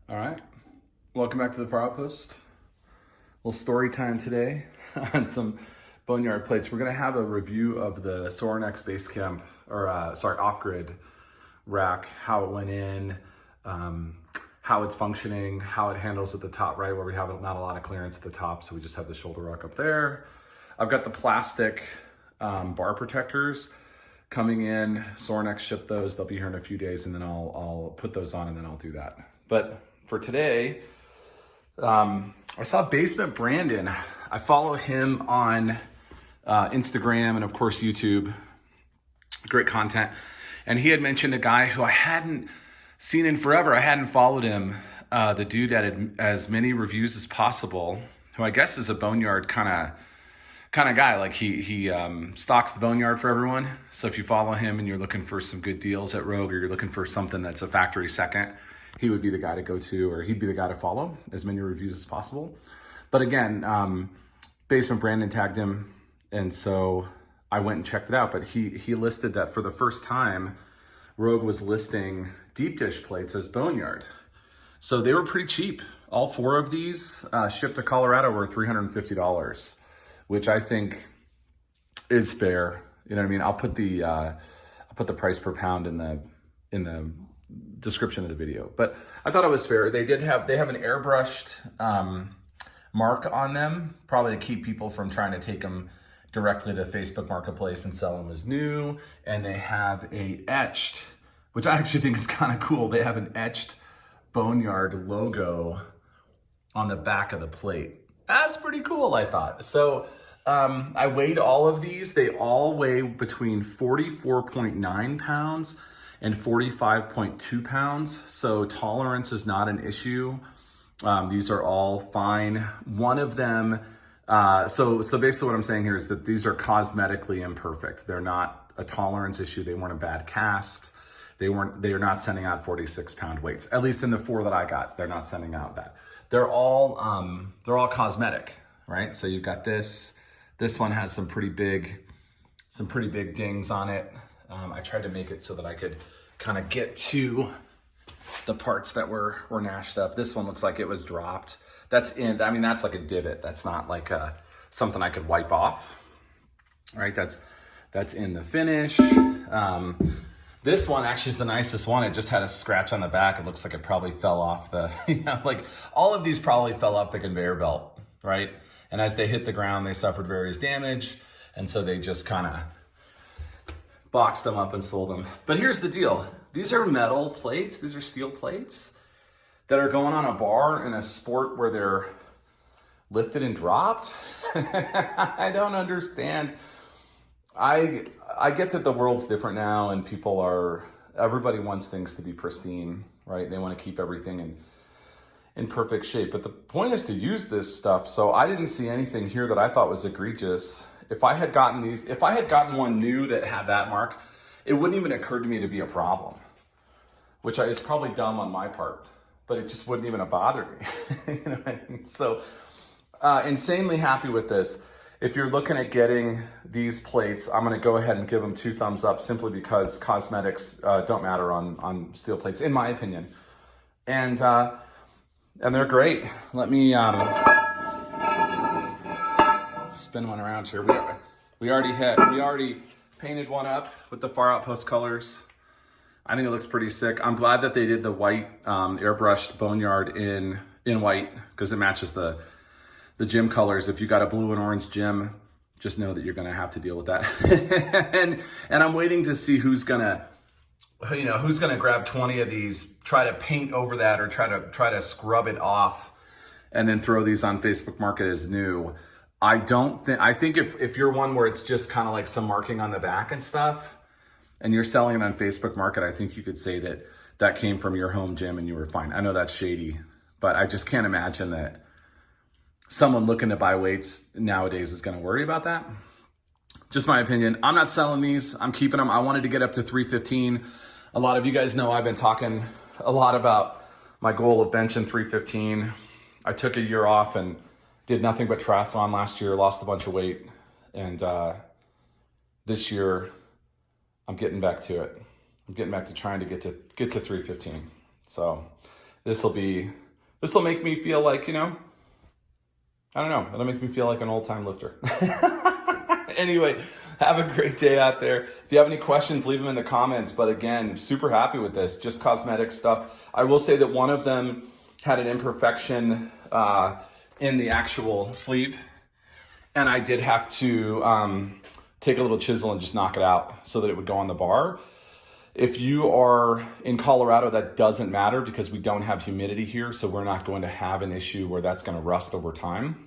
All right, welcome back to the Far Outpost. A little story time today on some Boneyard plates. We're gonna have a review of the Sorinex Base Camp, or off-grid rack, how it went in, how it's functioning, how it handles at the top, right, where we have not a lot of clearance at the top, so we just have the shoulder rack up there. I've got the plastic bar protectors coming in. Sorinex shipped those. They'll be here in a few days, and then I'll put those on, and then I'll do that. But for today, I saw Basement Brandon. I follow him on Instagram and of course YouTube. Great content. And he had mentioned a guy who I hadn't seen in forever. I hadn't followed him. The dude that had as many reviews as possible, who I guess is a Boneyard kind of guy. Like he stocks the Boneyard for everyone. So if you follow him and you're looking for some good deals at Rogue, or you're looking for something that's a factory second, he would be the guy to go to, or he'd be the guy to follow, as many reviews as possible. But again, Basement Brandon tagged him, and so I went and checked it out. But he listed that for the first time, Rogue was listing deep dish plates as Boneyard. So they were pretty cheap. All four of these shipped to Colorado were $350, which I think is fair. You know what I mean? I'll put the price per pound in the description of the video, but I thought it was fair. They have an airbrushed mark on them, probably to keep people from trying to take them directly to Facebook Marketplace and sell them as new. And they have a etched, which I actually think is kind of cool. They have an etched Boneyard logo on the back of the plate. That's pretty cool, I thought. So I weighed all of these. They all weigh between 44.9 pounds and 45.2 pounds. So tolerance is not an issue. These are all fine. One of them, so basically what I'm saying here is that these are cosmetically imperfect. They're not a tolerance issue. They weren't a bad cast. They are not sending out 46-pound weights. At least in the four that I got, they're not sending out that. They're all cosmetic, right? So you've got this. This one has some pretty big dings on it. I tried to make it so that I could kind of get to the parts that were nashed up. This one looks like it was dropped. That's like a divot. That's not like something I could wipe off, right? That's in the finish. This one actually is the nicest one. It just had a scratch on the back. It looks like it probably fell off the, like all of these probably fell off the conveyor belt, right? And as they hit the ground, they suffered various damage. And so they just kind of boxed them up and sold them. But here's the deal. These are metal plates. These are steel plates that are going on a bar in a sport where they're lifted and dropped. I don't understand. I get that the world's different now and everybody wants things to be pristine, right? They want to keep everything in perfect shape. But the point is to use this stuff. So I didn't see anything here that I thought was egregious. If I had gotten one new that had that mark, it wouldn't even occur to me to be a problem, which is probably dumb on my part, but it just wouldn't even have bothered me. You know what I mean? So insanely happy with this. If you're looking at getting these plates, I'm gonna go ahead and give them 2 thumbs up simply because cosmetics don't matter on steel plates, in my opinion. And they're great. Let me spin one around here. We already painted one up with the Far Outpost colors. I think it looks pretty sick. I'm glad that they did the white airbrushed Boneyard in white, because it matches the gym colors. If you got a blue and orange gym, just know that you're gonna have to deal with that. and I'm waiting to see who's gonna grab 20 of these, try to paint over that, or try to scrub it off, and then throw these on Facebook Market as new. I think if you're one where it's just kind of like some marking on the back and stuff, and you're selling it on Facebook Market, I think you could say that came from your home gym and you were fine. I know that's shady, but I just can't imagine that someone looking to buy weights nowadays is going to worry about that. Just my opinion. I'm not selling these. I'm keeping them. I wanted to get up to 315. A lot of you guys know I've been talking a lot about my goal of benching 315. I took a year off and did nothing but triathlon last year, lost a bunch of weight. And this year, I'm getting back to it. I'm getting back to trying to get to 315. So this will make me feel like, I don't know. It'll make me feel like an old-time lifter. Anyway, have a great day out there. If you have any questions, leave them in the comments. But again, super happy with this. Just cosmetic stuff. I will say that one of them had an imperfection in the actual sleeve. And I did have to take a little chisel and just knock it out so that it would go on the bar. If you are in Colorado, that doesn't matter because we don't have humidity here. So we're not going to have an issue where that's going to rust over time.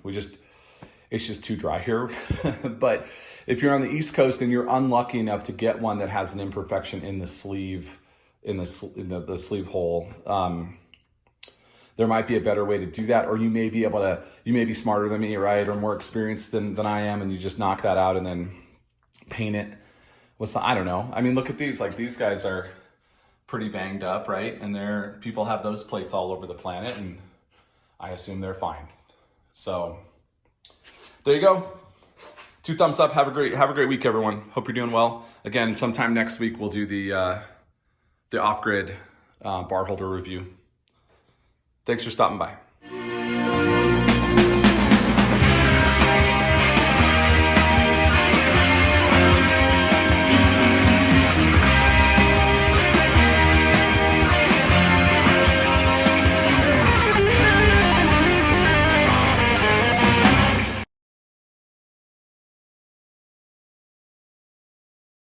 It's just too dry here. But if you're on the East Coast and you're unlucky enough to get one that has an imperfection in the sleeve, in the sleeve hole, there might be a better way to do that. Or you may be smarter than me, right? Or more experienced than I am, and you just knock that out and then paint it with some, I don't know. I mean, look at these, like these guys are pretty banged up, right? And people have those plates all over the planet, and I assume they're fine. So there you go. 2 thumbs up. Have a great week, everyone. Hope you're doing well. Again, sometime next week we'll do the off-grid bar holder review. Thanks for stopping by.